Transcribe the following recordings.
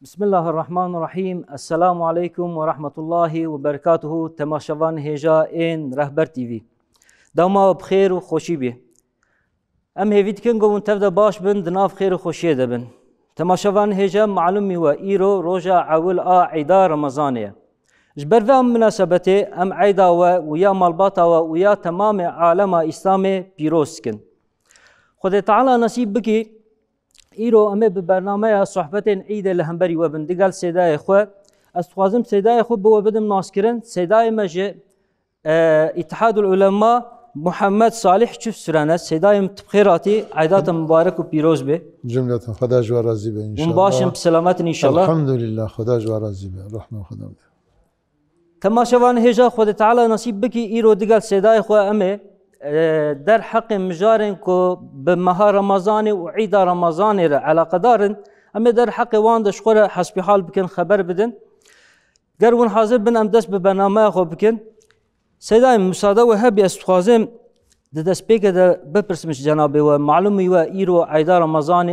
بسم الله الرحمن الرحیم. السلام علیکم و رحمت الله و برکاته. تماشاوان هیجا این رهبر تیوی داما بخیر و خوشی بی ام هیوید کن گوون تفدا باش بن دناف خیر و خوشی دبن. تماشاوان هیجا معلومی و ایرو روژا عول عیدا رمضانیه جبر و ام مناسبته ام عیدا و یا مالباتا و یا تمام عالم اسلام پیروز کن. خود تعالی نصیب بکی ایرو امه به برنامه صحبت عید لهمبری و بندگال سیدای خو استخوازم سیدای خو بو بدم ناسکرن سیدای مجه اتحاد العلماء محمد صالح چف سرانه سیدای متبخیراتی عیدات مبارک و پیروز به جملة خدا جوار راضی به انشاءالله مباشم بسلامت انشاءالله الحمدلله خدا جوار راضی به رحمه خدا تماشاوان هجا خود تعالی نصیب بکی ایرو دگال سیدای خو امه در حق مجارن کو به ماه رمضان و عید رمضان را علاقه دارن اما در حق وان دشخوره حسب حال بکن خبر بدن گرون حاضر بن ام دست به برنامه خو بکن سیدای مساعده و هبی استخوازم دست بیگه ده بپرسمش جنابه و معلومی و ایرو عید رمضان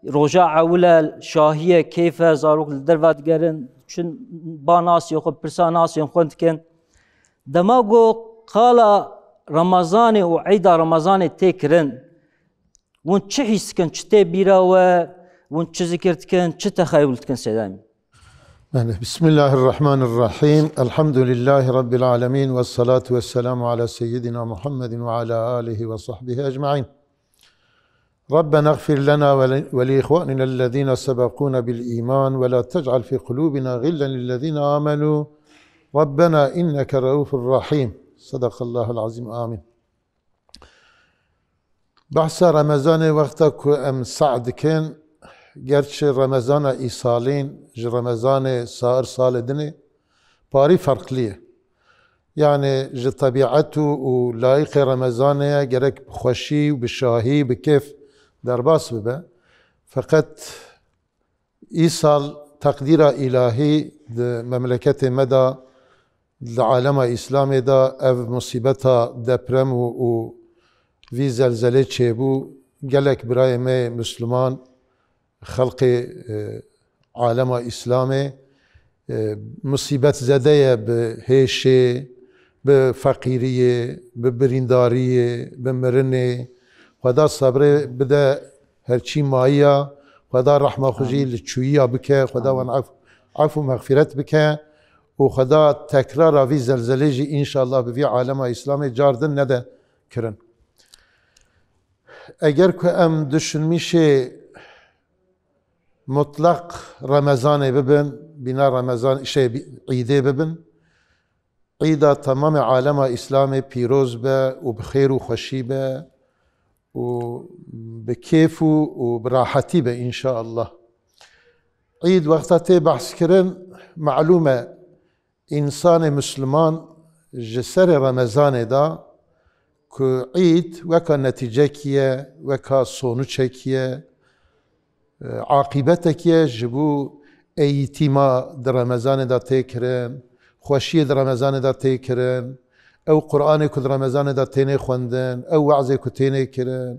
روژا عوله شاهیه کیفه زاروک دروات گرن چون با ناسی خو پرسا ناسی خوند کن دماغو قالا رمضان و عيد رمضان تكرن وان چه حس كن چه تبيرا وان چه ذكرت كن چه تخيلت كن سيدامي بسم الله الرحمن الرحيم الحمد لله رب العالمين والصلاة والسلام على سيدنا محمد وعلى آله وصحبه أجمعين ربنا اغفر لنا ولإخواننا الذين سبقونا بالإيمان ولا تجعل في قلوبنا غلا للذين آمنوا ربنا إنك رؤوف رحيم صدق الله العظيم آمين. بحث رمضان وقتا ام سعد كان گرچه رمضان ایسالین رمضان سائر سال دنه باري فرقليه يعني ج طبيعته ولائق رمضان گرك بخوشي وبشاهي بكيف درباس ببه فقط ايصال تقدير الهي مملكة مدى العالم اسلامي دا اف مصيبتا دپرم و في زلزله چيبو گلك براي ما مسلمان خلق عالم اسلامي مصيبت زدية بهيشي بفقيرية ببريندارية بمرنة خدا صبر بدا هرچي مايا خدا رحمة خجي لچوية بك خدا وان عفو مغفرت بك وخدا تكرار في زلزله جي ان شاء الله بفي عالم اسلامي جاردن نده كرن اگر که ام دشن میشه مطلق رمضان ببن بنا رمضان شيء عيده ببن عيدا تمام عالم اسلامي پیروز به وبخير وخوشي به وبكيف وبراحتي به ان شاء الله عيد وقتها بحث كرن معلومه انسان مسلمان جسر رمضان دا که عید وکا نتیجه کیه وکا سونوچه کیه عاقبت کیه جبو ایتیما در رمضان دا تکرن خوشی در رمضان دا تکرن او قرآن که در رمضان دا تینه خوندن او وعظه که تینه کرن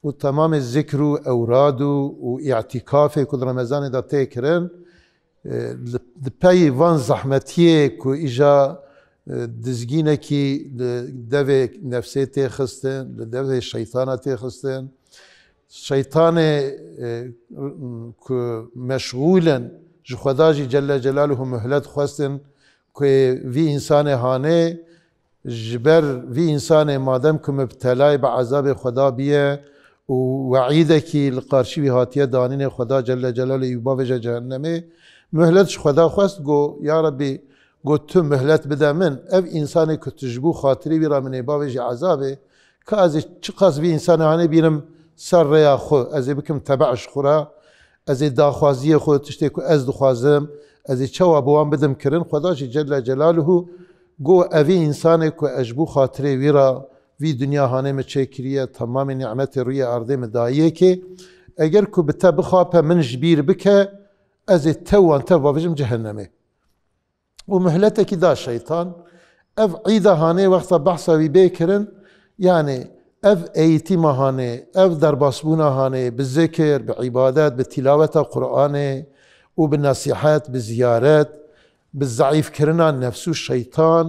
و تمام ذکر و اوراد و اعتکاف که در رمضان دا تکرن پای وان زحمتیه که ایجا دزگینه کی دوی نفسه تی خستن دوی شیطانه تی خستن شیطان که مشغولن جو خدا جی جل جلاله مهلت خواستن که وی انسان هانه جبر وی انسان مادم که مبتلای به عذاب خدا بیه و وعیده کی لقارشی وی هاتیه دانین خدا جل جلاله یوبا وجه جهنمه مهلتش خدا خواست گو یا ربی گو تو مهلت بده من اف انسانی که تجبو خاطری بیرا من ایباویج عذابه که از چه قصد بی انسان هانه بیرم سر ریا خو از بکم تبعش خورا از داخوازی خو تشتی که از دخوازم از چوا بوان بدم کرن خداش جل جلاله گو اوی انسانی که اجبو خاطری بیرا وی دنیا هانه مچه کریه تمام نعمت روی ارده مدایه که اگر که بتا بخواه من جبیر بکه از توان تباوجم جهنمه ومهلتك دا شيطان اف عيدا هاني وقتا بحثا وي بيكرن يعني اف ايتيما هاني اف درباسبونا هاني بالذكر بعبادات بتلاوة القرآن وبالنصيحات بالزيارات بالضعيف كرنا نفسه الشيطان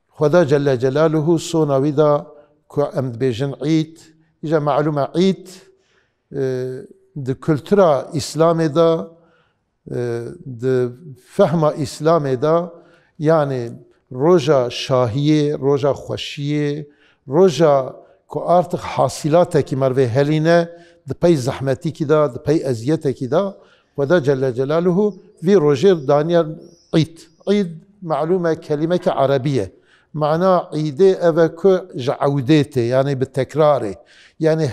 خدا جل جلاله صونا ودا كو امد بيجن عيد إجا معلومة عيد د كولتورا إسلامي دا د فهم إسلامي دا يعني روجا شاهية روجا خوشية روجا كو آرتق حاصلاتك كي مروي هلينة د بي زحمتي كدا د بي أزيتك كدا ودا جل جلاله في روجير دانيال عيد معلومة كلمة عربية معناه عيدي أفكو جعوديتي يعني بالتكرار يعني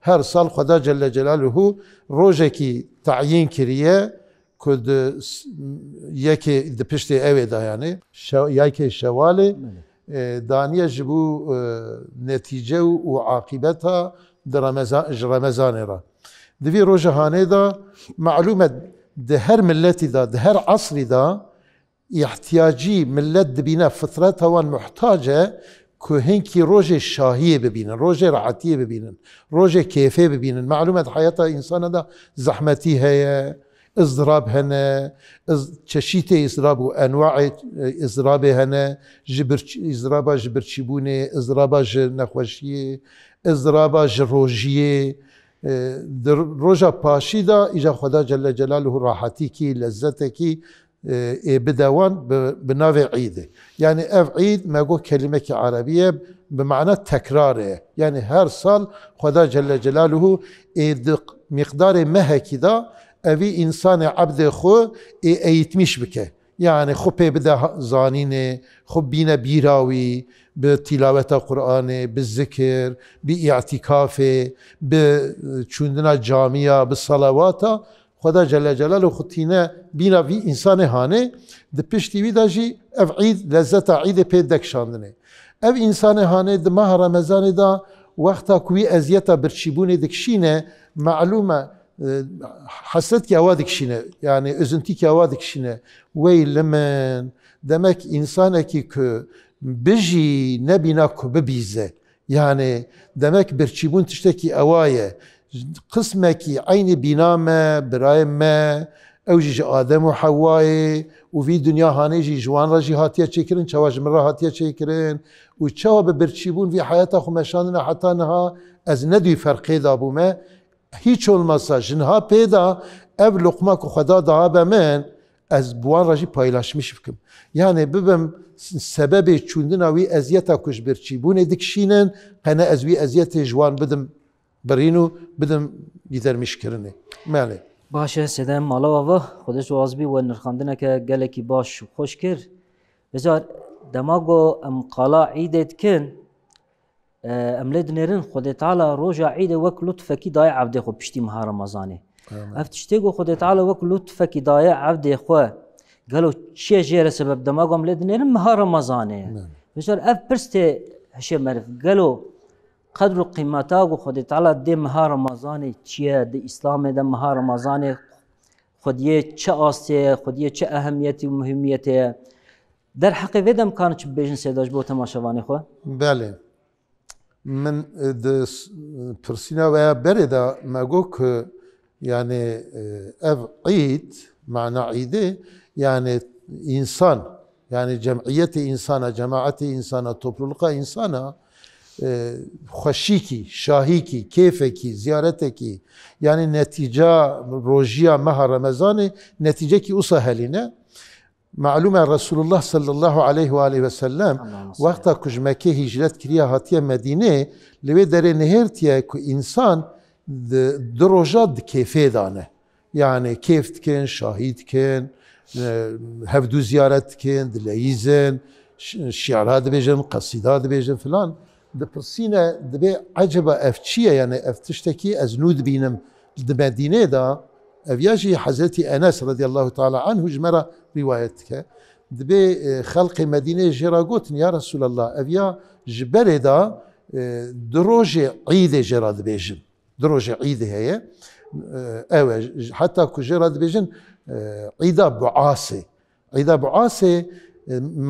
هر سال خدا جل جلاله روجكي تعيين كريه كد يكي دبشتي اوي دا يعني يكي شوالي دانية جبو نتيجة وعاقبتها رمضان را دفي روجه هاني دا معلومة دهر ملتي دا دهر عصري دا احتياجي ملت دبينا فطرتها وان محتاجة كو هنكي روجه شاهية ببينن روجه راحتية ببينن روجه كيفية ببينن معلومة حياتها إنسان دا زحمتي هي اضطراب هنا تشيتي اضطراب وانواع اضطراب هنا اضطراب جبرتشيبوني اضطراب نخوشيه اضطراب روجيه روجا باشي دا اجا خدا جل جلاله راحتي كي لذتي كي بدوان بناوي عيده يعني اف عيد ما قول كلمة عربية بمعنى تكراره يعني هر سال خدا جل جلاله مقدار مهكي دا اوی انسان عبد خو ایتمیش بکه يعني خو بدا زانينه خو بينا بيراوي بتلاوة القرآن بالذكر باعتكافه بچوندنا جامعة بالصلوات خدا جل جلاله خطينا بينا في انسان هانه دپشتي وي داجي اف عيد لذت عيد بيدك شاندنه اف انسان هانه د ماه رمضان دا وقتا كوي ازيتا برشيبونه دكشينه معلومه حسرت ki avadek şine yani özüntü ki avadek şine ve lemen demek insana ki biji nebina ku bebize yani demek bir çibun tişteki avaye kısme ki aynı biname birayme evci Adem ve Havva'yı و في دنیا هانه جی جوان را جی هاتیه چکرین چواج من را هاتیه چکرین و چوا به برچیبون وی حیاتا خمشاندن حتی نها از ندوی فرقی دابومه هیچ olmazsa جنها پیدا ev lokma ku خدا daha به من از بوان راجی paylaşmış بکم yani bibim sebebi çundina vi eziyeta kuş برچیبون دکشینن قنه از وی eziyet جوان بدم برینو بدم gidermiş kirini مالی باشه سدم مالا و خودش واجبی و نرخاندنه که گلکی باش خوش کر بذار دماغو ام قالا عیدت کن املد نرن خود تعالی روجا عید وک لطف کی دای عبد خو پشتی مها رمضانه افتشتگو خود تعالی وک لطف کی دای عبد خو قالو چه جیر سبب دماغو املد نرن مها رمضانه بذار اف پرست هشه معرف قالو قدر و قیمتا خود تعالی ده ماه رمضان چیه ده اسلام ده ماه رمضان خودیه چه آسیه خودیه چه اهمیتی و مهمیتی در حق ویدم کانو چه بیشن سیداش با تماشاوانی خو؟ بله من ده پرسینا و برده مگو که یعنی اف عید معنی عیده یعنی انسان یعنی جمعیت انسان جماعت انسان توپلوقا انسان خوشیکی شاهیکی کیفکی زیارتکی yani netice rojiya maha Ramazan'ı netice ki usa haline malume Resulullah sallallahu aleyhi ve sellem vakta kuj Mekke hicret kiriya hatiye Medine leve dere nehertiye ku insan de roja de keyfe dane yani keyftken şahitken hevdu ziyaretken dileyizen şiara dibêjin qasîda dibêjin filan دپرسینه دبی عجبه اف چیه یعنی اف تشتکی از نود بینم دمدینه دا اویاجی حضرتی انس رضی الله تعالی عنه جمره روایت که دبی خلق مدینه جرا گوتن یا رسول الله اویا جبره دا دروج عید جرا دبیجن دروج عید هیه اوه حتی که جرا دبیجن عیدا بعاسه عیدا بعاسه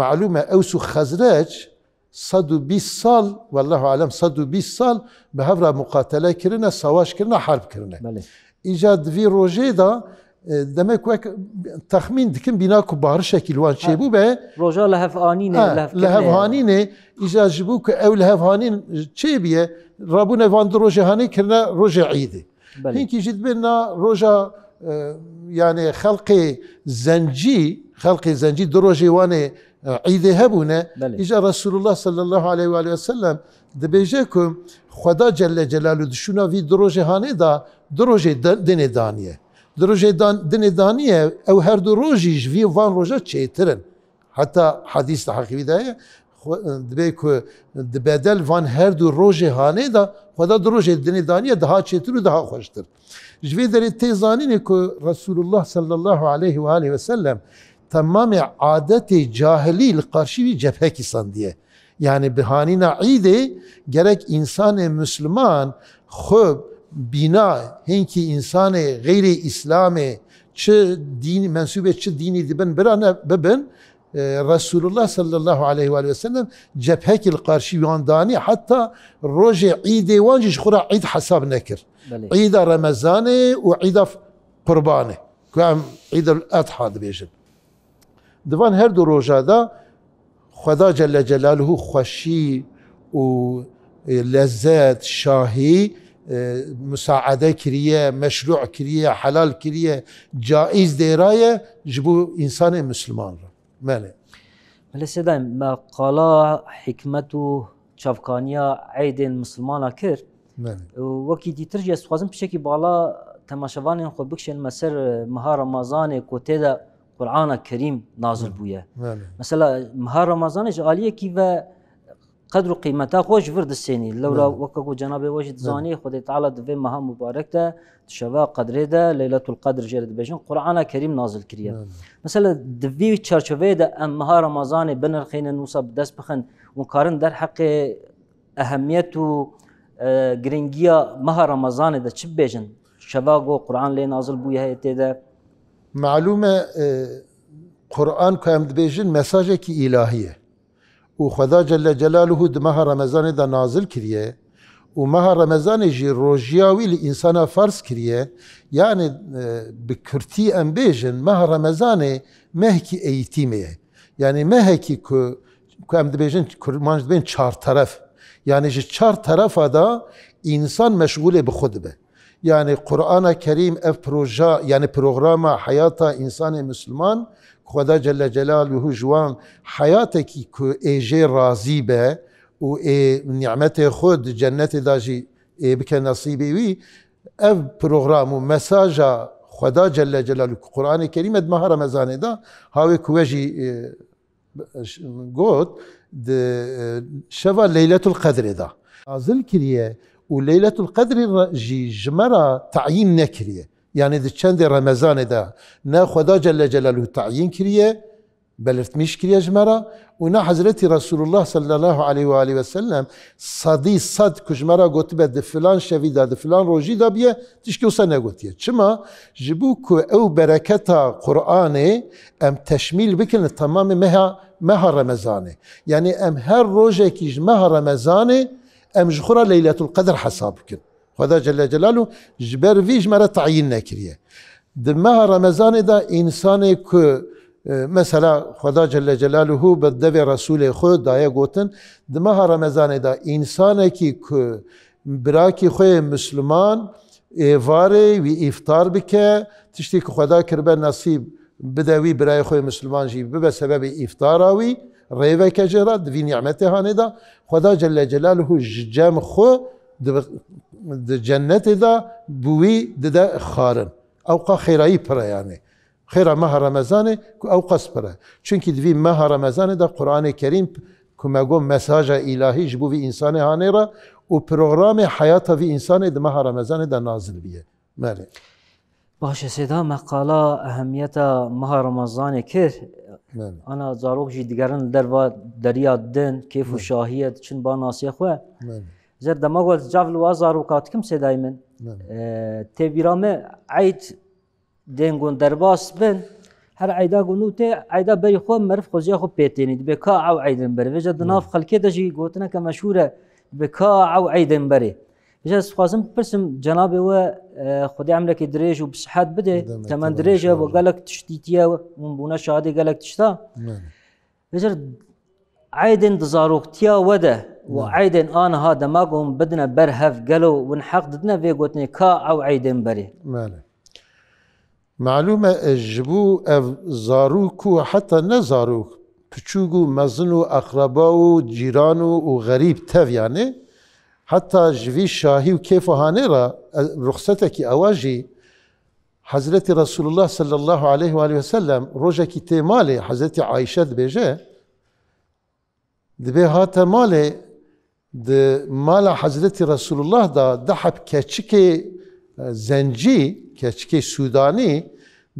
معلومه اوسو خزرج 120 سال والله عالم 120 سال به هفره مقاتله کرنه سواش کرنه حرب کرنه ایجاد وی روژه دا دمك وك تخمين دكم بيناكو بارشة كيلوان شيبو به روجا لهف آنينه لهف هانينه إذا جبوك أو لهف هانين شيبيه رابونا فان روجا هاني كرنا روجا عيده هيك جد بينا روجا يعني خلق زنجي دروجي واني عيده هبونا إجا رسول الله صلى الله عليه وآله وسلم دبيجيكم خدا جل جلاله دشونا في دروجي هاني دا دروجي دين دانيه دروجي دين دانيه او هر دروجي في فان روجا تشيترن حتى حديث تحقيقي ده دبيكو دبدل فان هر دروجي هاني دا خدا دروجي دين دانيه ده تشيتر ده خوشتر جوي در تيزانين كو رسول الله صلى الله عليه واله وسلم تمام عادت جاهلی القرشی جبهه کی سندیه یعنی بهانینا عیده gerek insan Müslüman خوب بنا هنکی انسان غیر اسلامی چه دین منسوب چه دینی دبن برانه ببن رسول الله صلى الله عليه وآله وسلم جبهك القرشي وانداني حتى روج عيد وانجش خورا عيد حساب نكر عيد رمضان وعيد قربانه كام عيد الأضحى دبيجن دوان هر دو روجا دا خدا جل جلاله خوشي و لذات شاهي مساعده كريه مشروع كريه حلال كريه جائز ديرايه جبو انسان مسلمان ماله سيدا ما قالا حكمته شافكانيا عيد مسلمان كر وكي دي ترجي سوازم بشكل بالا تماشوان خو بكشن مسر مها رمضان كوتيدا قرآن الكريم نازل بويا مثلا مها رمضان جاليه كيف قدر قيمتها خوش فرد السني لولا وكاكو جنابي وجد زاني خدي تعالى دفي مها مباركة شفا قدر ده ليلة القدر جرد بيجن قرآن كريم نازل كريا مثلا دفي تشارشوفي ده ام مها رمضان بنرخين نوصا بدس بخن وكارن در حق اهميته جرينجيا مها رمضان ده چه بيجن شفا قو قرآن لي نازل بويا هيتي ده معلومة قرآن كام بيجن مساجة كي إلهية وخدا جل جلاله دمها رمضان دا نازل كريه ومها رمضان جي روجياوي لإنسان فرس كريه يعني بكرتي أم بيجن مها رمضان مهكي ايتيميه يعني مهكي كام بيجن كرمانج بين چار طرف يعني جي چار طرف دا إنسان مشغول بخود به يعني قرآن كريم اف بروجا يعني بروغرام حياة إنسان مسلمان خدا جل جلاله جوان حياتك كو ايجي راضي به و نعمت خود جنت داجي بك نصيبي وي اف بروغرام ومساج خدا جل جلاله القرآن الكريم مها رمضان دا هاوي كوجي قلت شفا ليلة القدر دا نازل كريه وليلة القدر جي جمرة تعيين نكريه يعني دي چند رمضان ده نا خدا جل جلاله تعيين كريه بلرت مش كريه جمرة ونا حضرت رسول الله صلى الله عليه وآله وسلم صدي صد كجمرة قلت بد فلان شفيدا ده فلان روجي ده بيه تشكي وصنا قلتيه چما جبوكو او بركة قرآن ام تشميل بكن تمام مها رمضان يعني ام هر روجه كيج مها رمضان ام جخورا ليلة القدر حساب بكن خدا جل جلاله جبر فيج مرة تعيين نكريه دمها رمضان دا انسان كو مثلا خدا جل جلاله بدو رسول خود دايا قوتن دمها رمضان دا انسان كي كو براكي خوي مسلمان ايواري وي افطار بك تشتي خدا كربا نصيب بدوي براي خوي مسلمان جي بسبب افطاراوي ريفا كجرا في نعمته هاندا خدا جل جلاله جام خو د جنت دا بوي دا خارن اوقا خيرائي برا يعني خير ماه رمضان اوقا سبرا چونكي دوي ماه رمضان دا قرآن كريم كما قوم مساج الهي جبو في انسان هانيرا و پروغرام حياة في انسان دا ماه رمضان دا نازل بيه مالي باشه سيدا مقالا اهمية ماه رمضان كر انا زاروك جي ديگرن دريا دن كيف و شاهية چن با ناسي خواه زر دما قلت جاول وازارو كاتكم سيداي من تبيرامه عيد دينغون درباس بن هر عيدا قنو تي عيدا بري خو مرف خوزيا خو بيتيني بكا او عيدن بري وجد دناف خلكي دجي قوتنا كمشهورة بكا او عيدن بري وجد سخوازم برسم جنابي و خدي عملك دريج وبصحات بده تمن دريجه وقالك تشتيتيا ومبونا شادي قالك تشتا بجر عيدن دزاروكتيا وده وعيدن انا هذا ما قوم بدنا برهف قالوا ونحق ضدنا في قوتني كا او عيدن بري معلومه جبو زاروكو حتى نزاروك بچوگو مزنو اقرباو جيرانو وغريب تف يعني حتى جوي شاهي وكيف هانيرا رخصتك اواجي حضرت رسول الله صلى الله عليه وآله وسلم روجا كي تمالي حضرت عائشة بيجي دبي هاتا مالي د مالا حضرت رسول الله دا دحب كچكي زنجي كچكي سوداني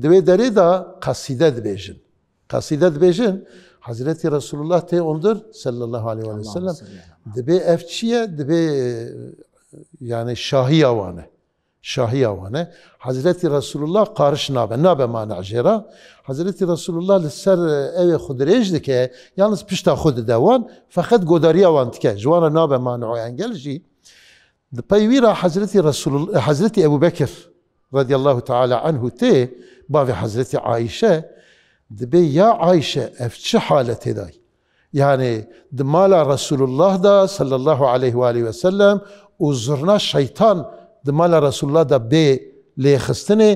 دبي داري دا قصيدة دبيجن قصيدة دبيجن حضرت رسول الله تي اندر صلى الله عليه وسلم دبي افتشيه دبي يعني شاهي اوانه شاهي اوانه حضرت رسول الله قارش نابه ما نعجرا حضرت رسول الله لسر اوي خدريج دكه يالنس بيشتا خود دوان فقط قدري اوان تكه جوانا نابه ما نوع انجلجي دبيويرا حضرت ابو بكر رضي الله تعالى عنه تي بابي حضرت عائشه دبي يا عائشه افتش حالتي داي يعني دمالا رسول الله دا صلى الله عليه وآله وسلم وزرنا الشيطان دمالا رسول الله دا بي ليخستني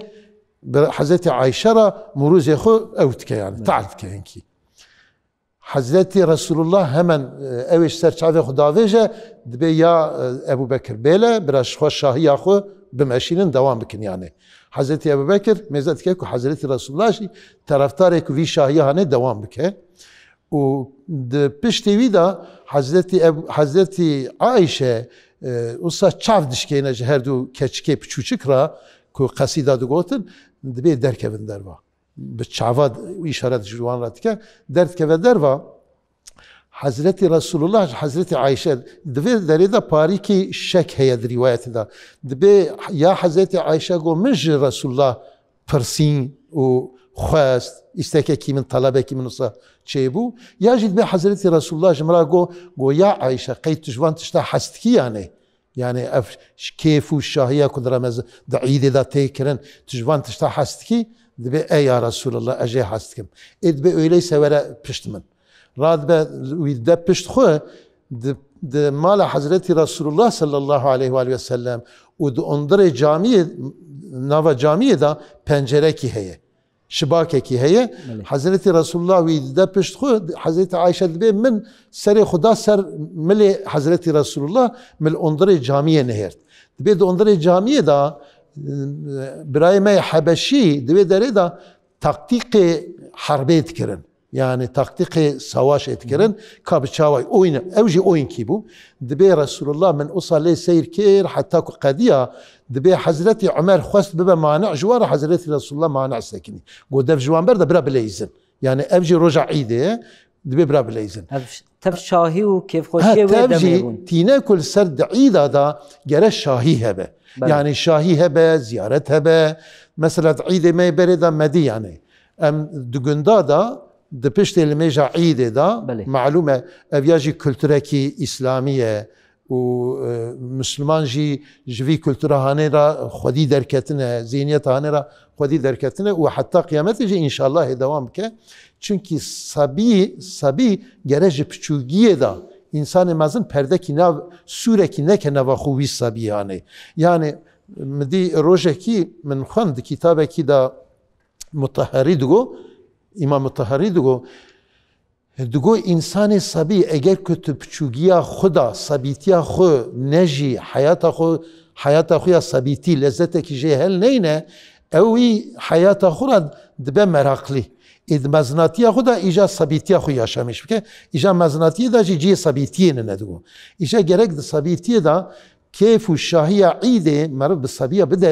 حضرت عائشة را مروز يخو اوتك يعني تعرف كينكي حضرت رسول الله همن اوش سرچاوه خداويجه دبي يا ابو بكر بيلا براش خو شاهي اخو بمشينن دوام بكن يعني حضرت ابو بكر ميزات كيكو حضرت رسول الله شي طرفدار كو في شاهي هانه دوام بكه و پشتی دا حضرت عایشه اوسا چاو دشکینه هر دو کچکی پچوچک را که قصیده دو گوتن دبی درک بن دروا به چاواد اشاره جوان را تکه درک و دروا حضرت رسول الله حضرت عایشه دبی درida پاری کی شک هي در روایت دا دبی یا حضرت عایشه گو مج رسول الله پرسین و خواست استکه کی من طلبه کی من وصا چيبو يجد به حضرت رسول الله جمرا گو يا عائشه قيت تجوان تشتا حستكي يعني كيف الشاهيه كدرمز دعيد دا تيكرن تجوان تشتا حستكي دبي اي يا رسول الله اجي حستكم اد به öyleyse vere piştmin rad be de pişt xo de mala hazreti Resulullah sallallahu aleyhi ve sellem u de ondre camiye nava camiye da pencere ki heye شباكي هي حضرت رسول الله ويدا پشت خو حضرت عائشه دبي من سر خدا سر ملي حضرت رسول الله مل اندر جامعه نهرت دبي د اندر جامعه دا برايم حبشي دبي دري دا تكتيك حربي تكرن يعني تكتيك سواش تكرن كابچاوي اوين اوجي اوين كيبو دبي رسول الله من اصل سير كير حتى قضيه دبي حضرت عمر خواست ببا مانع جوار حضرت رسول الله مانع ساكني قدف جوان برده برا بليزن يعني ابجي رجع عيده دبي برا بليزن تف شاهي وكيف خوشي تبجي تينا كل سرد عيده دا جرى شاهي هبه يعني شاهي هبه زيارة هبه مثلا عيده ما برده مدي يعني ام دغندا دا دبشت الميجا عيده دا معلومه افياجي كولتوركي اسلاميه و مسلمان جي جوي كولتورا هاني را خودي دركتنه زينيت هاني را خودي دركتنه وحتى قيامت جي ان شاء الله دوام بك çünkü sabi gerece piçugiye da insan mazın perdeki nav sureki ne ke nava xuvi sabi yani mdi rojeki min khand kitabeki da mutahhari dugo imam mutahhari dugo دگو انسان صبی اگر که تو پچوگیا خدا صبیتیا خو نجی حیات خو یا صبیتی لذت کی جهل نینه اوی حیات خو را دبه مراقلی اد مزناتیا خدا ایجا صبیتیا خو یاشامیش بکه ایجا مزناتیا دا جی صبیتی نه ندگو ایجا گرک د صبیتی دا کیف و شاهی عیده مرد به صبیه بده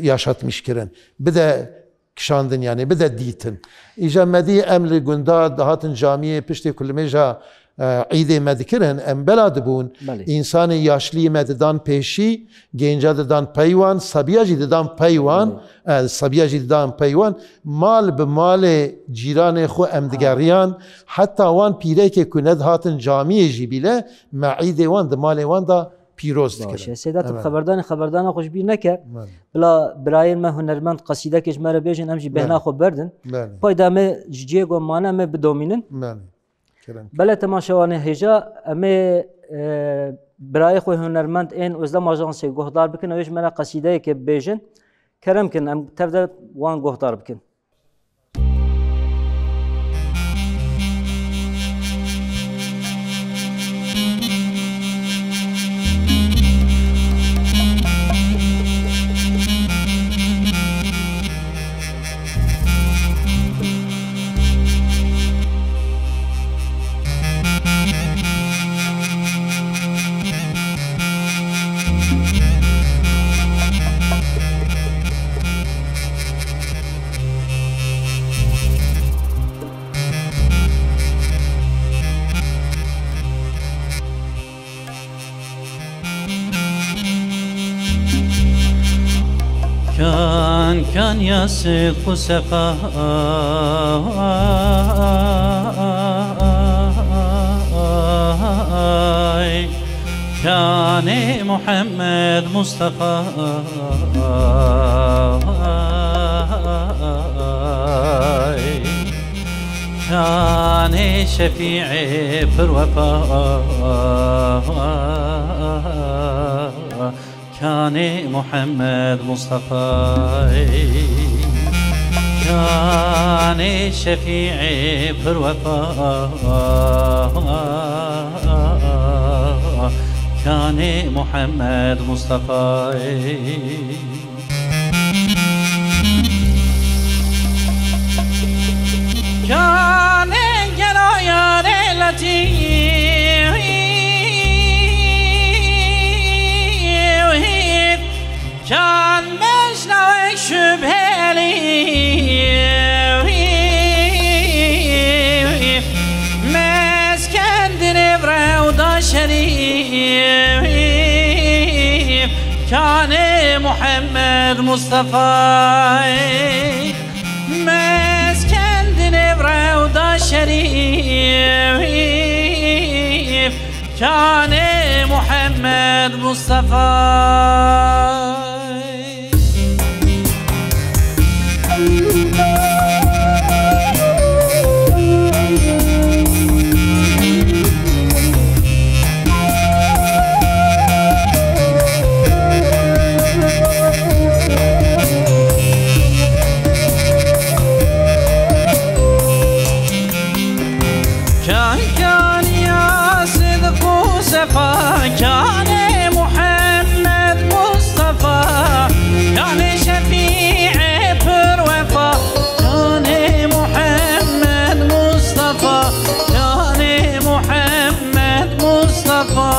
یاشاتمیش کرن بده کشاندن yani بده دیتن ایجا مدی امل گنداد دهاتن جامعه پشتی کل میجا عیده مدکرن ام بلاد بون انسان یاشلی مددان پیشی گنجا ددان پیوان سبیاجی ددان پیوان سبیاجی ددان پیوان مال به مال جیران خو امدگریان حتی وان پیره که کند هاتن جامعه جی بیله معیده وان د مال وان دا پیروز باشه کرد سیدات خبردان خوش بیر نکرد بله. بلا برای ما هنرمند قصیده کش مرا بیجن امجی بهنا خو بردن بله پایدا me جیه گو مانه me بدومینن بله کرم بله تماشاوانه هجا امی برای خو هنرمند این ازدم آژانسی گهدار بکن اویش مرا قصیده که بیجن کرم کن ام تفضل وان گهدار بکن كان يسق سقاي كان محمد مصطفى كان شفيعي في الوفاء كان محمد مصطفى كان شفيعي في الوفاء كان محمد مصطفى كان جنايا ليلتي كان مجنى شبهلي مسكن دنبرة ودا شريف كان محمد مصطفى مسكن دنبرة ودا شريف كان محمد مصطفى كان يا صدق وصفا كان محمد مصطفى كان شفيعي في الوفا كان محمد مصطفى كان محمد مصطفى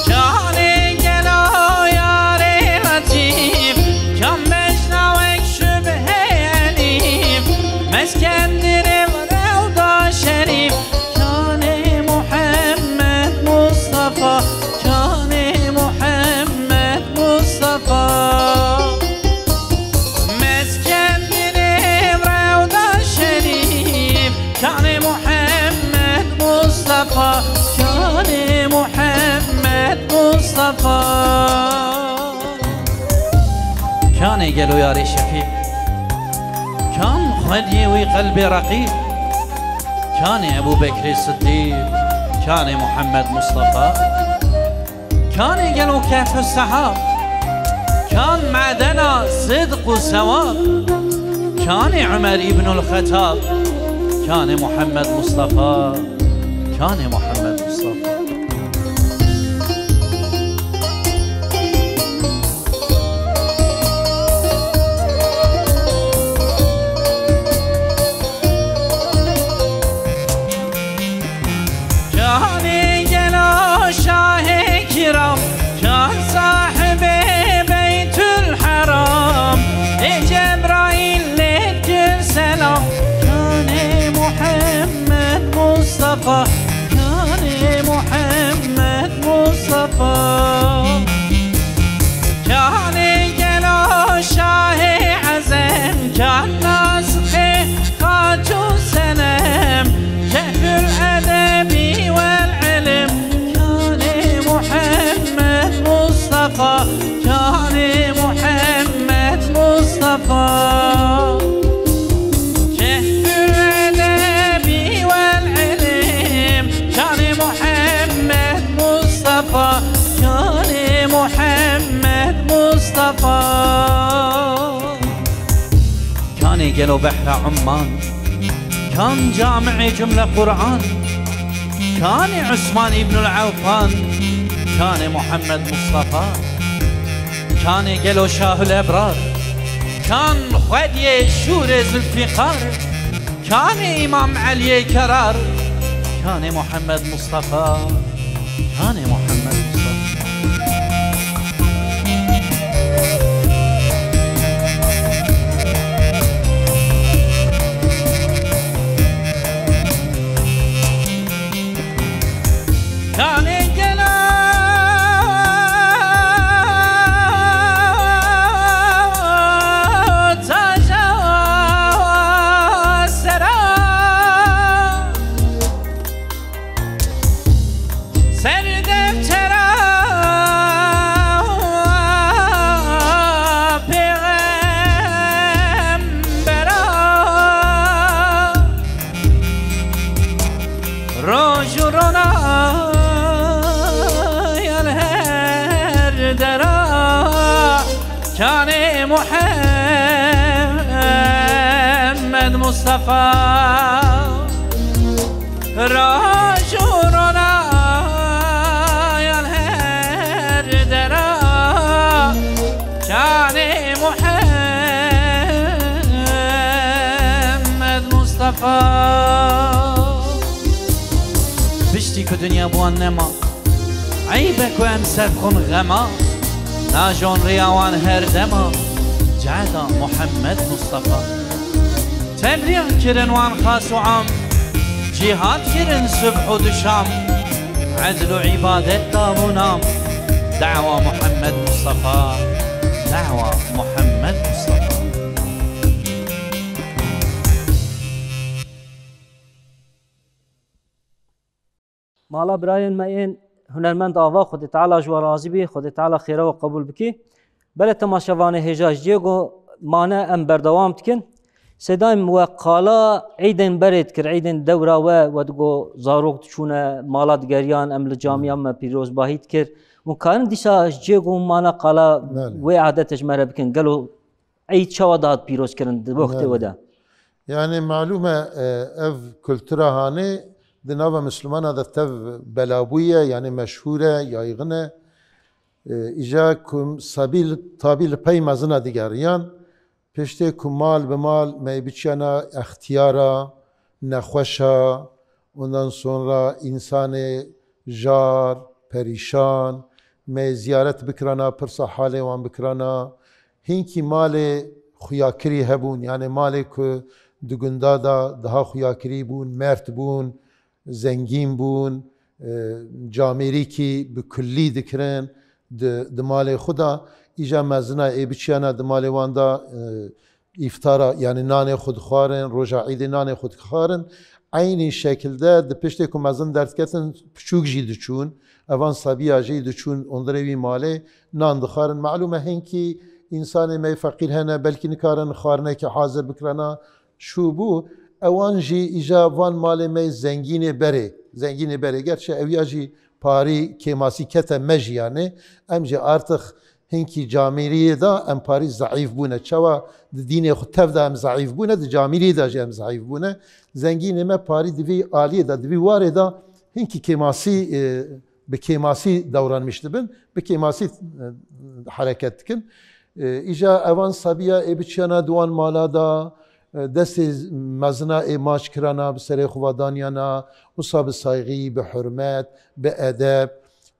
كان جنا يا لطيف كان مجنى وشبه أليف مسكن شريف كان محمد مصطفى كان محمد مصطفى مسكن دنبرة ودا شريف كان محمد مصطفى كان محمد مصطفى كان قالوا يا ري شفيع كان خدي وقلبي رقيق كان أبو بكر الصديق كان محمد مصطفى كان قالوا كهف السحاب كان معدنا صدق وسواد كان عمر ابن الخطاب كان محمد مصطفى كان محمد مصطفى كان صاحب بيت الحرام جبرائيل لك سلام كان محمد مصطفى كان مصطفى كهف الأدب والعلم كان محمد مصطفى كان محمد مصطفى كان قلو بحر عمان كان جامع جملة قرآن كان عثمان ابن العوفان كان محمد مصطفى كان قلو شاه الأبرار كان خدي شور ذوالفقار كان إمام علي كرار كان محمد مصطفى كان محمد مصطفى كان كان محمد مصطفى راجورنا يا الهردرا كان محمد مصطفى بشتي كدنيا بوان نما عيبك وامسك كن غما ناجون رياوان هردما جعدا محمد مصطفى تبريع كرن وان خاص وعام جهاد كرن صبح ودشام عدل وعبادة دام ونام دعوة محمد مصطفى دعوة محمد مصطفى مالا براين ماين هنرمند آوا خود تعالی جو راضی بی خود تعالی خیره و قبول بکی بله تماشاوان هجاج جیگو مانه ام بردوام تکن سدایم و قالا عیدن برید کر عیدن دورا و دگو زاروک تشونه مالا دگریان ام لجامعه ام پیروز باهید کر و کارن دیشا جیگو مانه قالا و عادتش مره بکن گلو عید شوا داد پیروز کرن وقت ودا يعني معلومة اف كولتورا هاني دناوا مسلمان هذا تف بلابوية يعني مشهورة يا يغنى إجا كم سبيل طابيل باي مزنا ديگريان پشته كمال بمال ما يبتشانا اختيارا نخوشا ondan sonra insan jar perişan me ziyaret bikrana pırsa hale wan bikrana hinki male xuyakiri hebun yani male ku dugunda da daha xuyakiri bun mert bun zengin bun camiri ki bi kulli dikren de male xuda ica mezna e biçyana de male wan da iftara yani nane xud xwarin roja eid nane xud xwarin aynı şekilde de peşte ku mezin dert ketin küçük jî diçûn evan sabiya jî diçûn onlara wî malê nan dixwarin malûm e hinki insanê me feqîr hene belkî nikarin xwarinekî hazir bikrana şû bû ewan jî îja van malê me zengînê berê gerçi ew ya jî parî kêmasî kete me jî yani em jî artık hinki camiriyê da em parî zayıf bûne çawa di dînê xwe tev da em zayıf bûne di camiriyê da jî em zayıf bûne zengînê me parî di vî aliyê da di vî warê da hinki kêmasî bi kêmasî dewranmış dibin bi kêmasî hereket dikin îja evan sabiya ê biçiyana wan mala da destê mezina ê maç kirana bi serê xwedaniyana wisa bi saygî bi hurmet bi edeb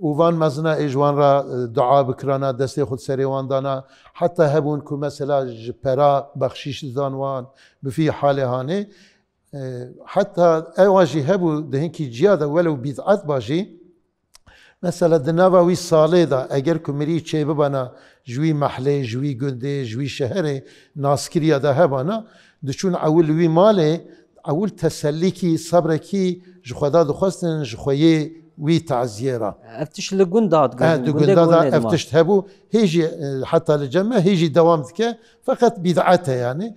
û van mezina ê ji wan re dua bikirana destê xwe serê wan dana heta hebûn ku mesela ji pera bexşîş didan wan bi vî halê hanê heta ewa jî hebû di hinkî ciya de welew bîd'et ba jî mesela di nava wî salê da eger ku mirî çê bibana ji wî mehlê ji wî gundê ji wî şeherê naskiriya da hebana diçûn ewil wî malê ewil tesellîkî sabrekî ji xwe da dixwestin ji xweyê وی تعزیه را افتش لگوند داد دقندا افتشت هبو هيجي حتى لجمع هيجي دوام ذكاء فقط بدعته يعني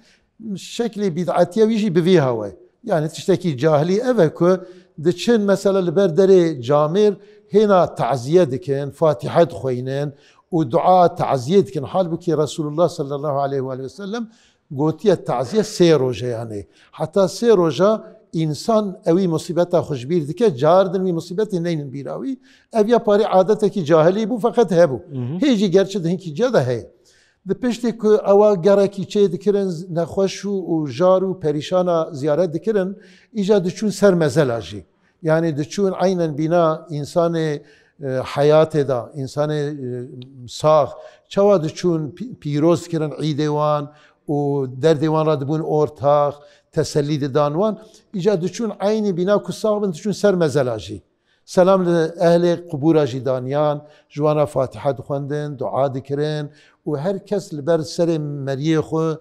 شكل بدعتيه ويجي بفي هواي يعني تشتكي جاهلي أفكو دتشن مثلا البردري جامر هنا تعزية دكن فاتحة خوينين ودعاء تعزية دكن حال بكي رسول الله صلى الله عليه وآله وسلم قوتي التعزية سيروجا يعني حتى سيروجا إنسان أوي مصيبته خشبير دكه جاردن وي مصيبته نين بيراوي أبيا باري عادتك جاهلي بو فقط هبو هيجي جرشد هنكي جدا هي دپشتی که اوا گرکی چه دکرن نخوش و جار و پریشان زیارت دکرن ایجا دچون سر مزلاجی یعنی دچون عینا بنا انسان حیات دا انسان ساخ چوا دچون پیروز کرن عیدوان و در دیوان را دبون اورتاخ تسلید دانوان ایجا دچون عینی بنا که ساخ بن دچون سر مزلاجی سلام لأهل قبور جدانيان جوانا فاتحة دخوندن دعاء دكرن وهر كس لبر سر مريه خو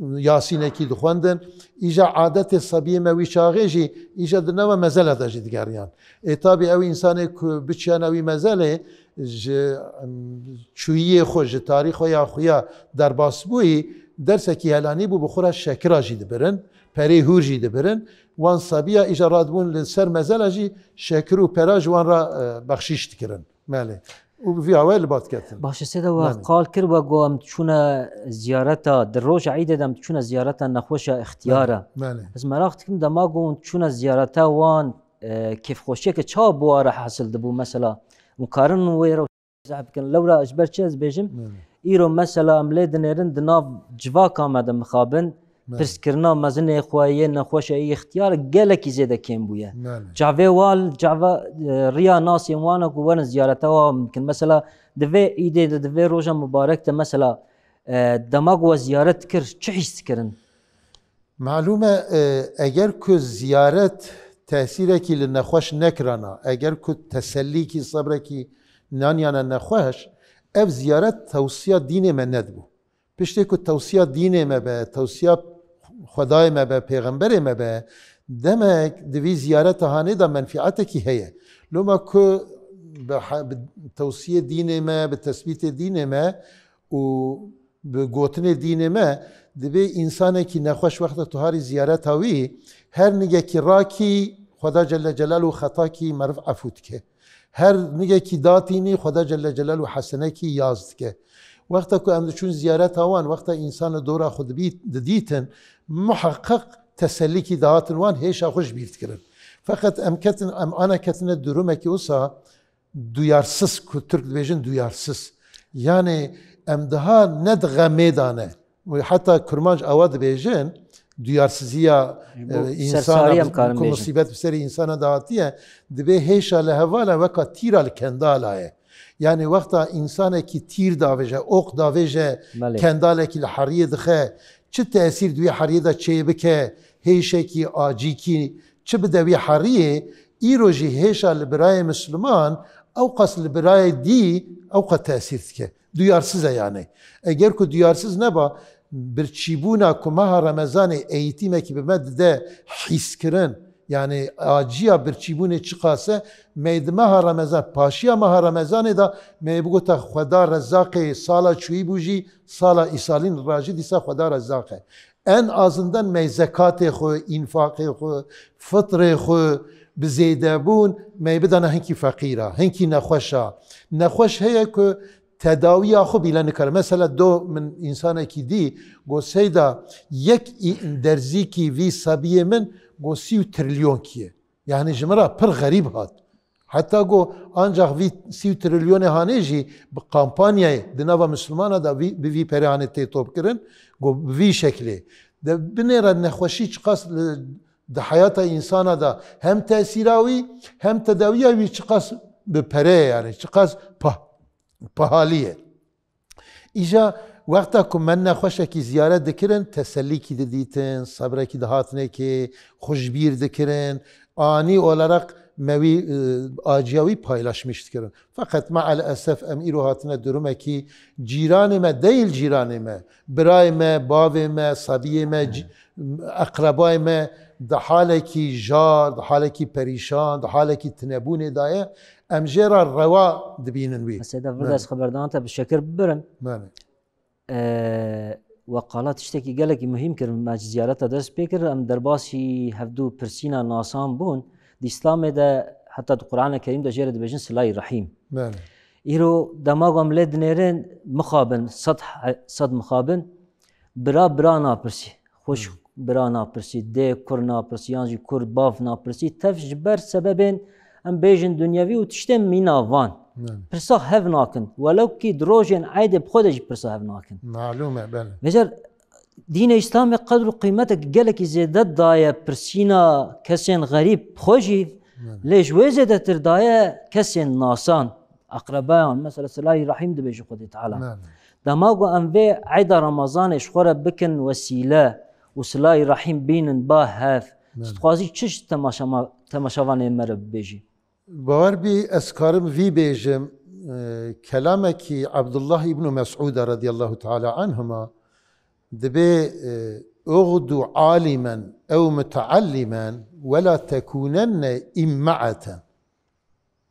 ياسين كي دخوندن إجا عادة الصبية ما ويشاغيجي إجا دنوا مزالة دا جدگاريان إطابي أو إنسان بچيان أو مزالة چوية خو تاريخ يا خويا در باسبوي درس كي هلاني بو بخورا شكرا جد برن پری هور جی دبرن وان صبیا اجارات بون لسر مزل جی شکر و پراج وان را بخشیش دکرن ماله و في اول بات كاتن باش سيدا وقال كربا قوم تشونا زيارتا دروج عيدة دم تشونا زيارتا نخوشا اختيارا بس مراختكم دما قوم تشونا زيارتا وان كيف خوشيك تشا بوارا حاصل دبو مثلا مقارن ويرو زعبكن لورا اجبر تشاز بيجم ايرو مثلا امليدن يرن دناف جواكا مدام مخابن پرس کرنا مزن خوایه نخوش ای اختیار گله کی زیاده کم بوده. جعوه وال جعوه ریا ناس یموانا کو ورن زیارته و ممکن مثلا دوی ایده دوی روزا مبارک ته مثلا دماغ و زیارت کر چه حس کرن؟ معلومه اگر کو زیارت تأثیره کی لنخوش نکرانا اگر کو تسلی کی صبر کی نانیانا نخوش اف زیارت توصیه دین من ندبو. پشتی کو توصیه دین ما به توصیه خدای ما به پیغمبر ما به دمک دوی زیارت هانه دا منفعت کی هیه لما که به توصیه دین ما به تثبیت دین ما و به گوتن دین ما دوی انسان کی نخوش وقت توهاری زیارت هاوی هر نگه کی را کی خدا جل جلاله خطا کی مرف عفوت که هر نگه کی داتینی خدا جل جلاله حسنه کی یازد که وقتا که ام چون زیارت هوان وقتا انسان دورا خود دیتن محقق تسلی کی دهاتن وان هیشا خوش بیرت کرن فقط ام انا کتن درومه کی اوسا دویارسس که ترک بیجن دویارسس یعنی ام دها ندغه میدانه و حتی کرمانج اواد بیجن دویارسزیا انسان که مصیبت بسری انسان دهاتیه دبی هیشا لهوالا وکا تیرا لکندالایه يعني وقتا انسان کی تیر داویجه اوق داویجه کنداله کی لحریه دخه چه تأثیر دوی حریه دا چه بکه هیشه کی آجی کی چه بدوی حریه ایروجی هیشه لبرای مسلمان اوقاس لبرای دی اوقا تأثیر که دویارسزه یعنی اگر که دویارسز نبا برچیبونا که ماه رمضان ایتیمه که بمد ده حیث کرن yani acıya bir çibune çıkasa meydmaha Ramazan paşiya maha Ramazan da mebugota Xuda Rezzaqe sala çuyi buji sala isalin racid ise Xuda Rezzaqe en azından mezekate xo infaqe xo fıtre xo bizedebun meybedana henki fakira henki nekhoş heye ki tedaviya xo bile nikar mesela do min insana ki di go seyda yek derzi ki vi sabiye min گو 30 تریلیون کیه یعنی جمرا پر غریب هات حتی گو آنجا وی 30 تریلیون هانیجی به کمپانیای دنوا مسلمان دا وی پریانه تی توپ کرن گو وی شکلی ده بنیره نخوشی چقاس ده حیات انسان دا هم تأثیراوی هم تداویاوی چقاس به پره یعنی چقاس پهالیه ایجا وقتا که من نخوشه کی زیارت دکرن تسلی کی دیتن صبر کی دهاتنه کی خوشبیر دکرن آنی olarak mevi acıyavi paylaşmıştı kirin. Fakat maalesef em iruhatına durume ki ciranime değil ciranime, birayime, bavime, sabiyime, akrabayime ده حالكي جار ده حالكي پریشان ده حالكي تنبون دايه ام جيرا الروا دبينن وي بس هذا فرد از خبردان تا بالشكر برن مانه وقالات تشتكي قالك مهم كر ماج زيارتها درس بيكر ام درباسي هفدو برسينا ناسان بون دي اسلام ده حتى القرآن الكريم ده جيرد بجن صلاة الرحيم مانه إيرو دماغم لد نيرن مخابن صد مخابن برا نابرسي خوش برا نابرسي دي كور نابرسي يانجي كور باف نابرسي تف جبر سببين ام بيجن دنياوي وتشتم مينا وان برسا هف ناكن ولو كي دروجين عايد بخودج برسا هف ناكن معلومة بله بجر دين اسلامي قدر قيمتك قالك زيادت دايا برسينا كسين غريب خوجي ليش وزيادة تردايا كسين ناسان اقربائهم مثلا صلاة رحيم دبيش خدي تعالى دماغو انفي عيدا رمضان شخورة بكن وسيلة وصلاة رحيم بين با هاف تخوازي تشش تماشاوان مرب بيجي باور بي اسكارم في بيجم كلامك عبد الله ابن مسعود رضي الله تعالى عنهما دبي اغدو عالما او متعلما ولا تكونن امعة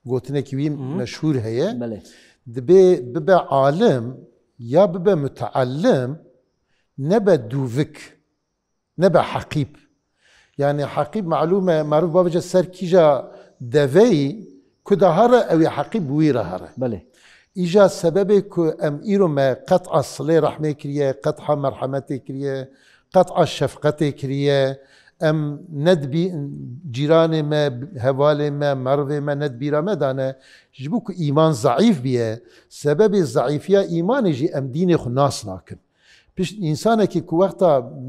قلت لك مشهور هي بله دبي ببا عالم يا ببا متعلم نبا دوفك نبا حقيب يعني حقيب معلومة معروف بابجا سر كيجا دفاي كدا هرا او حقيب ويرا هرا بله إجا سببك أم إيرو ما قطع الصلاة رحمة كريا قطع مرحمة كريا قطع الشفقة كريا أم ندبي جيران ما هوال ما مرض ما ندبي رمضان جبوك إيمان ضعيف بيه سبب الضعيفية إيمان يجي أم دين خناس ناكن بيش إنسانة كي وقتا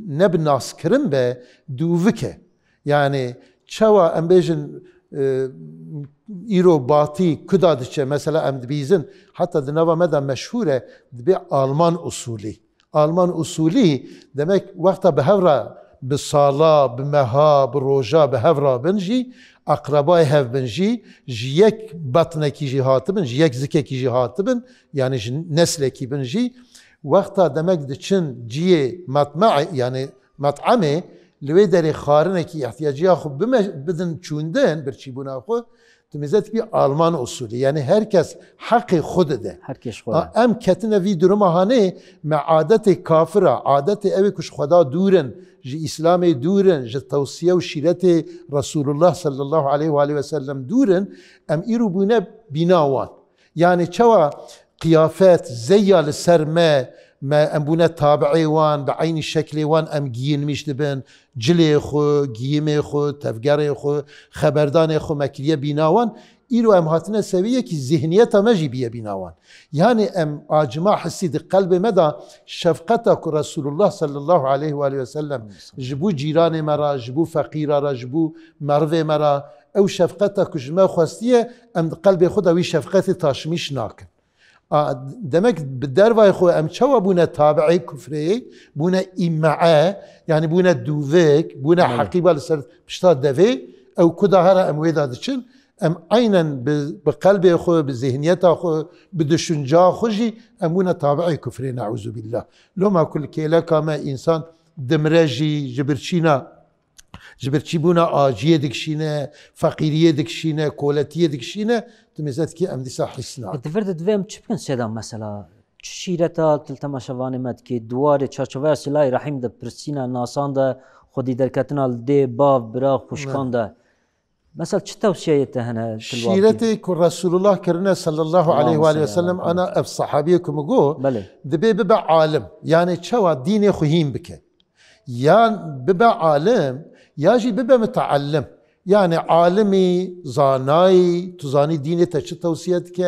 نب ناس كرم به دوفكه يعني شوا أم بيجن إيرو باطي كدا دشة مثلا أم دبيزن حتى دنوا مدى مشهورة دبي ألمان أصولي ألمان أصولي دمك وقتا بهورا بالصلاة بمها بالروجا بهورا بنجي أقرباء هف بنجي جيك بطنكي جي هاتبن جيك زكيكي جي هاتبن يعني نسلكي بنجي وقتا دمك دچن جي مطمع يعني مطعمه لوی داری خارنه کی احتیاجی خو بدن چوندن برچیبونا خو تمیزت بی آلمان اصولی یعنی هر کس حق خود ده هر کس خود ام کتنه وی درما هانه مع عادت کافره عادت اوی کش خدا دورن جی اسلام دورن جی توصیه و شیرت رسول الله صلی الله علیه و آله و سلم دورن ام ایرو بونه بیناوان یعنی چوا قیافت زیال سرمه ما أمبونا تابعي وان بعين الشكل وان أم جين مش دبن جلي خو جيمي خو تفجري خو خبردان خو مكلية بيناوان إيرو أم هاتنا سوية كي ذهنيتها مجي بيا بيناوان يعني أم أجمع حسي دي قلب مدى شفقتك رسول الله صلى الله عليه وآله وسلم جبو جيران مرا جبو فقيرة جبو مرضى مرا أو شفقتك جمع خواستية أم قلب خدا وي شفقتي تاشميش ناكن دمك بالدربة خو ام شو بونا تابعي كفري بونا إمعاء يعني بونا دوفيك بونا حقيبة لسر بشتاد دفي او كدا هرا ام ويدا دشن ام عينا بقلبي خو بذهنيته خو بدشنجا خوجي ام بونا تابعي كفري نعوذ بالله لو ما كل كيلا كما انسان دمراجي جبرچی بونا آجیه دکشینه فقیریه دکشینه کولتیه دکشینه تمیزد که ام دیسا حسنا اتفرد دوام چی بکن سیدام مثلا شیرتا تلتما شوانه مد که دوار چارچوه سلاح رحیم ده پرسینا ناسان ده خودی درکتنا ده باف برا خوشکان ده مثلا چه توصیه هنا شیرتی که رسول الله کرنه صلی الله علیه و آله و سلم انا اف صحابیه که مگو دبی ببع عالم یعنی چوا دین خوهیم بکه یا ببع عالم ياجي ببا متعلم يعني عالمي زاناي تزاني ديني تشي توصيتك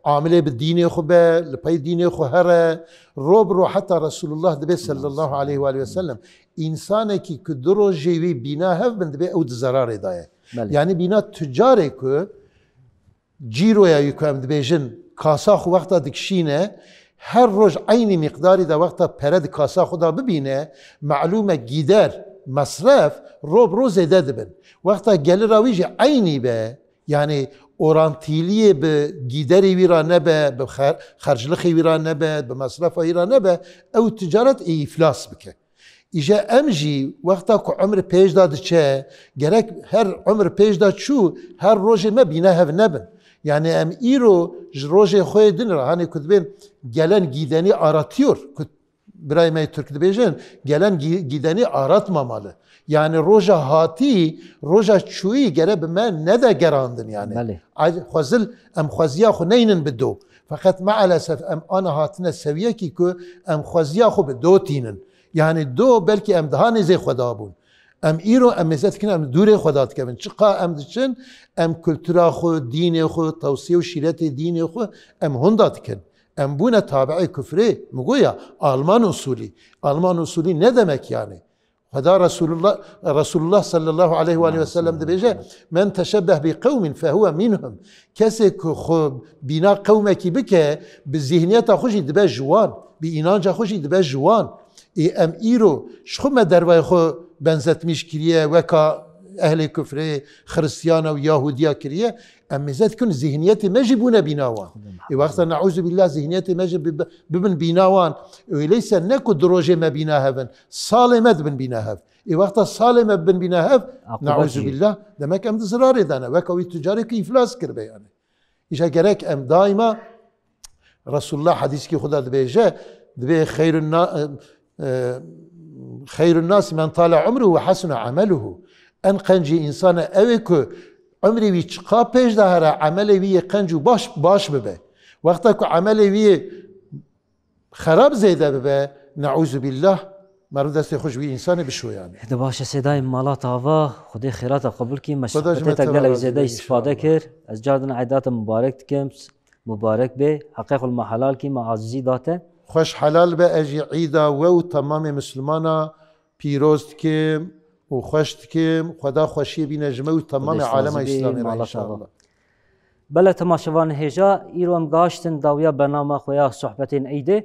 عامله بالدين خبا لبي دين خهره روبرو حتى رسول الله دبي صلى الله عليه واله وسلم انسانك كدرو جيوي بنا هف بند بي او زرار دايه يعني بنا تجارك جيرو يا يكم دبيجن كاسا خو وقتا دكشينه هر روز عين مقداري دا وقتا پرد كاسا خدا ببينه معلومه جيدر مصرف روب روز دادبن وقتا گل راویج عینی به یعنی اورانتیلیه به گیدری ویرا نبه به خرجلخی ویرا نبه به مصرف ویرا نبه او تجارت افلاس بکه ایجا امجی وقتا که عمر پیش داد چه گرک هر عمر پیش داد شو هر روز ما بینه هف نبن یعنی ام ایرو روز خوی دن را هنی کدبین گلن گیدنی آراتیور برای ما ترک دبیجن گلن گیدنی آرات ماماله یعنی روز هاتی روز چویی گره به من نده گراندن یعنی خوزل ام خوزیا خو نینن بدو فقط مع الاسف ام آنا هاتنا سویه کی که ام خوزیا خو بدو تینن یعنی دو بلکه ام دهانی زی خدا بون ام ایرو ام مزد کنن ام دوره خدا تکبن چقا ام دچن ام کلتورا خو دین خو توصیه و شیرت دین خو ام هندات کن ام بونه تابع کفره مگویا آلمان اصولی نه دمک یعنی خدا رسول الله صلی الله علیه و آله و سلم دبیجه من تشبه بقوم فهو منهم کسی که خو بینا قومکی بکه به ذهنیت خوشی دبه جوان به اینانجا خوشی دبه جوان ام ایرو شخم دروای خو بنزت میش کریه وکا اهل کفره خريستيان و يهوديا كريه ام زاد كن ذهنيات مجبونه بناوان وقت نعوذ بالله ذهنيات مجب ببن بناوان وليس نكو دروجه ما بناهفن صالمت بن بناهف وقت صالمه بن بناهف نعوذ بالله دمك ام ضراري دانا وكوي تجاري كي افلاس كربه يعني ايش جرك ام دائما رسول الله حديث كي خدا دبيجه دبي خير الناس من طال عمره وحسن عمله ان قنجي انسان اوكو عمري وي چقا پیش دهره عمل وی قنجو باش ببه وقتا که عمل وی خراب زیده ببه نعوذ بالله مرد دست خوش وی انسان بشو يعني ده باشه صدای مالات آوا خدای خیرات قبول کی مشقت گله زیاده استفاده کر از جاردن عیدات مبارک کم مبارک به حقیق المحلال کی معززی داته خوش حلال به اجی عیدا و تمام مسلمانا پیروز که و خوشت که خدا خوشی بین جمعه و تمام عالم اسلامی را انشاءالله بله تماشاوان هجا ایرو ام گاشتن داویا برنامه خویا صحبتین عیده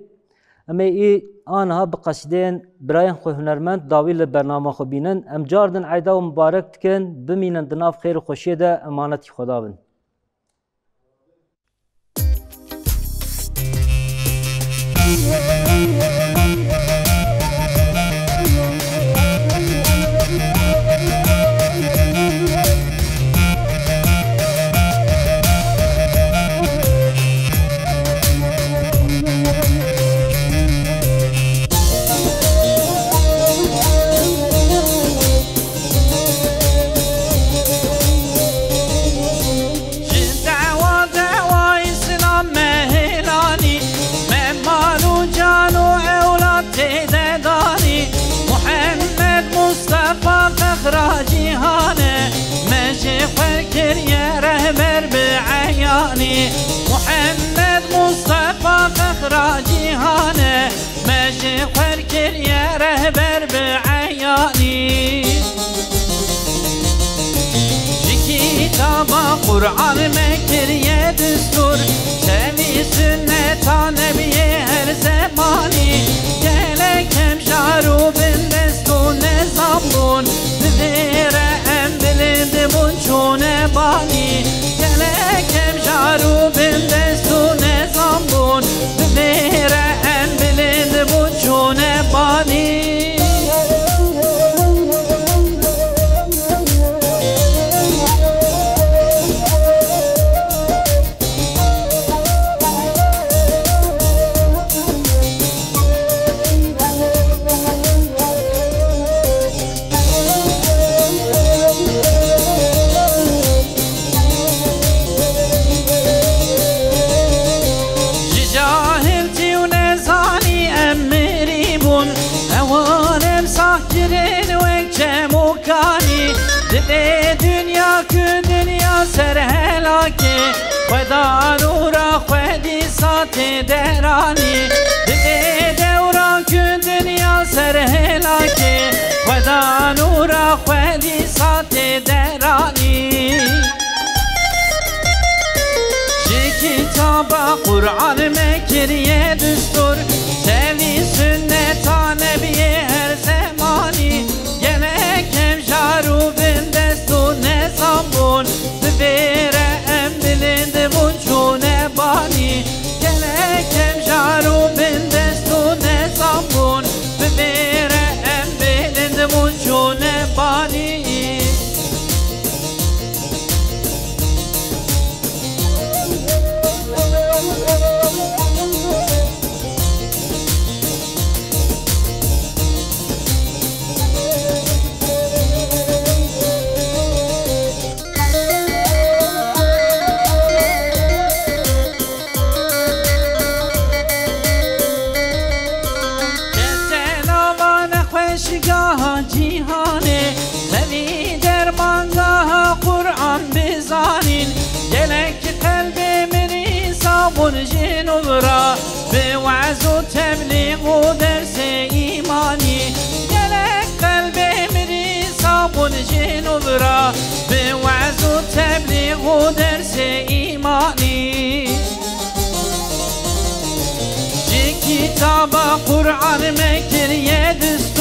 اما ای آنها بقصدین براین خو هنرمند داوی برنامه خو بینن ام جاردن عیدا و مبارک تکن بمینن دناف خیر و خوشی ده امانتی خدا بن محمد مصطفى فخر جهانه ماشي خركر يا رهبر بعياني كتاب قرآن مكر يا دستور شبي سنة نبي هر زماني كلكم شعرو بالدستون نظامون بذيرة ام بلند بنشون باني كلكم شعرو بالدستون نظامون بذيرة ام بلند بنشون باني سر هلاکه خدا نورا خودی سات درانی ده دوران که دنیا سر هلاکه خدا نورا خودی سات درانی کتاب قرآن مکریه دستور سوی سنت نبی هر زمانی گلکم شارو بن دستور نظام بون بفیره ام بلند بون چونه بانی گلکم شارو بن دستور نظام بون بفیره ام دانشگاه جیهانه ملی درمانگاه قرآن بزانین گلک قلب منی صابون جنوب را به وعظ و تبلیغ و درس ایمانی گلک قلب منی صابون جنوب را به وعظ و تبلیغ و درس ایمانی کتاب قرآن مکریه دست